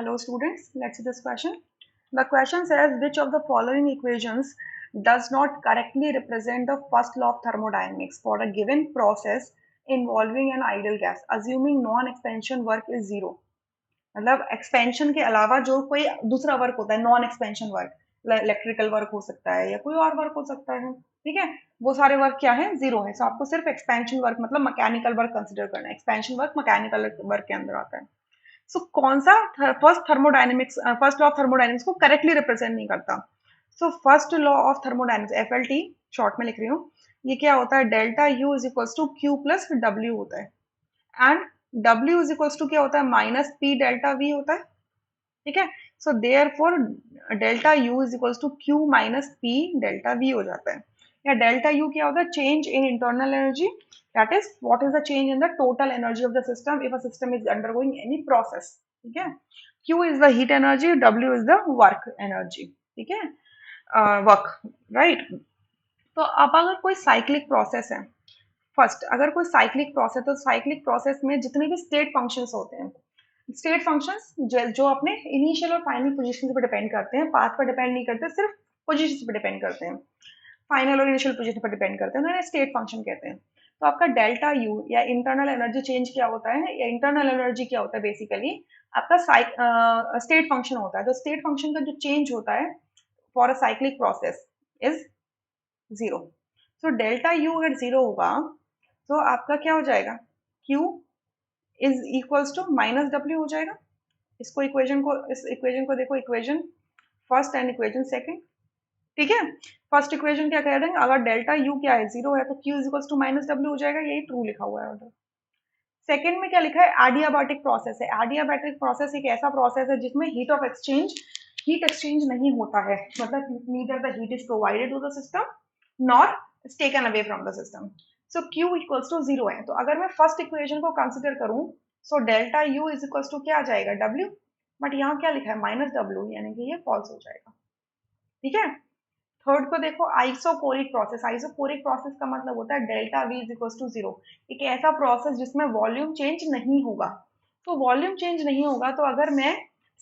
Hello students, let's see this question. The question says which of the following equations does not correctly represent the first law of thermodynamics for a given process involving an ideal gas assuming non-expansion work is zero. मतलब expansion के अलावा जो कोई दूसरा work होता है non expansion work, electrical work हो सकता है या कोई और वर्क हो सकता है, ठीक है, वो सारे वर्क क्या है, जीरो है. सो आपको सिर्फ एक्सपेंशन वर्क मतलब मैकेनिकल वर्क कंसिडर करना है. एक्सपेंशन वर्क मैकेनिकल वर्क के अंदर आता है. सो कौन सा फर्स्ट लॉ ऑफ थर्मोडायनेमिक्स को करेक्टली रिप्रेजेंट नहीं करता. So first law of thermodynamics FLT short में लिख रही हूँ. ये क्या होता है, delta U is equals to Q plus W होता है and W is equals to क्या होता है, माइनस पी डेल्टा V होता है. ठीक है. So therefore delta U is equals to Q minus P delta V हो जाता है. या डेल्टा U क्या होता है, change in internal energy, that is what is the change in the total energy of the system if a system is undergoing any process. ठीक है. Q is the heat energy, W is the work energy. ठीक है, work, right. तो अब अगर कोई cyclic process है, first अगर कोई साइक्लिक प्रोसेस, तो साइक्लिक प्रोसेस में जितने भी स्टेट फंक्शंस होते हैं, स्टेट फंक्शंस जो अपने इनिशियल और फाइनल पोजीशन पर डिपेंड करते हैं, पाथ पर डिपेंड नहीं करते, सिर्फ पोजीशन पर डिपेंड करते हैं, फाइनल और इनिशियल पोजीशन पर डिपेंड करते हैं, उन्हें स्टेट फंक्शन कहते हैं. तो आपका डेल्टा यू या इंटरनल एनर्जी चेंज क्या होता है, या इंटरनल एनर्जी क्या होता है, बेसिकली आपका स्टेट फंक्शन होता है. तो स्टेट फंक्शन का जो चेंज होता है for a cyclic process is zero. So delta U अगर जीरो होगा तो आपका क्या हो जाएगा, Q is equals to minus W हो जाएगा. इसको इस इक्वेशन को देखो, equation first and equation second. ठीक है. फर्स्ट इक्वेशन क्या कह रहे हैं, अगर डेल्टा यू क्या है, जीरो है, तो Q is equals to minus W हो जाएगा. यही ट्रू लिखा हुआ है ऑर्डर. सेकंड में क्या लिखा है, एडियाबैटिक प्रोसेस है. एडियाबैटिक प्रोसेस एक ऐसा प्रोसेस है जिसमें हीट एक्सचेंज नहीं होता है, मतलब neither the heat is provided to the system nor is taken away from the system. So Q equals to zero है. तो अगर मैं फर्स्ट इक्वेशन को कंसिडर करूं, so delta U is equals to क्या आ जाएगा, डब्ल्यू. बट यहाँ क्या लिखा है, माइनस डब्ल्यू, यानी कि ये फॉल्स हो जाएगा. ठीक है. थर्ड को देखो, आइसोकोरिक प्रोसेस. आइसोकोरिक प्रोसेस का मतलब होता है delta V is equals to zero. एक ऐसा प्रोसेस जिसमें वॉल्यूम चेंज नहीं होगा. तो वॉल्यूम चेंज नहीं होगा, तो अगर मैं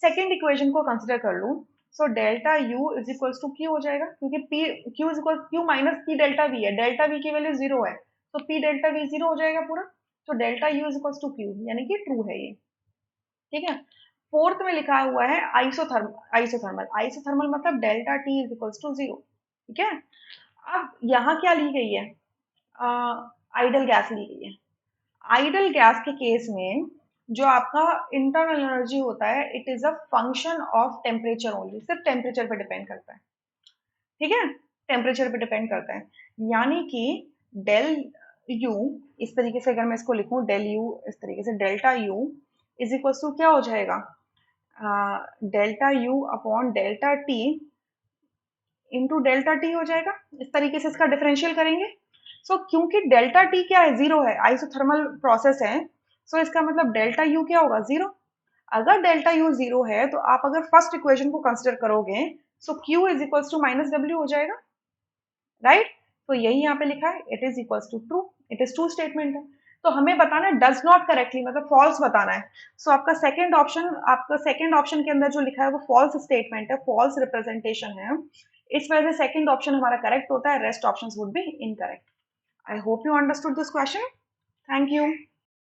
सेकेंड इक्वेशन को कंसिडर कर लूं, so delta U is equals to Q हो जाएगा, क्योंकि P Q is equal Q minus P delta V है. डेल्टा V की वैल्यू जीरो है, तो P डेल्टा V जीरो हो जाएगा पूरा. तो delta U is equals to Q, यानी कि ट्रू है ये. ठीक है. फोर्थ में लिखा हुआ है आइसोथर्मल. आइसोथर्मल मतलब delta T is equals to zero. ठीक है. अब यहाँ क्या ली गई है, आइडल गैस ली गई है. आइडल गैस के केस में जो आपका इंटरनल एनर्जी होता है, it is a function of temperature only. सिर्फ टेम्परेचर पे डिपेंड करता है. ठीक है, टेम्परेचर पे डिपेंड करता है. यानी कि डेल यू, इस तरीके से अगर मैं इसको लिखूं, डेल यू इस तरीके से, delta U is equal to क्या हो जाएगा, delta U upon delta T into delta T हो जाएगा. इस तरीके से इसका डिफरेंशियल करेंगे. क्योंकि डेल्टा टी क्या है, जीरो है, आइसोथर्मल प्रोसेस है. इसका मतलब डेल्टा यू क्या होगा, जीरो. अगर डेल्टा यू जीरो है, तो आप अगर फर्स्ट इक्वेशन को कंसिडर करोगे, Q is equals to minus W हो जाएगा, राइट. तो यही यहाँ पे लिखा है, it is equals to true. It is true statement है. तो हमें बताना है डज नॉट करेक्टली, मतलब फॉल्स बताना है. आपका सेकंड ऑप्शन के अंदर जो लिखा है वो फॉल्स स्टेटमेंट है, फॉल्स रिप्रेजेंटेशन है. इस वजह से सेकंड ऑप्शन हमारा करेक्ट होता है, rest options would be incorrect. I hope you understood this question. Thank you.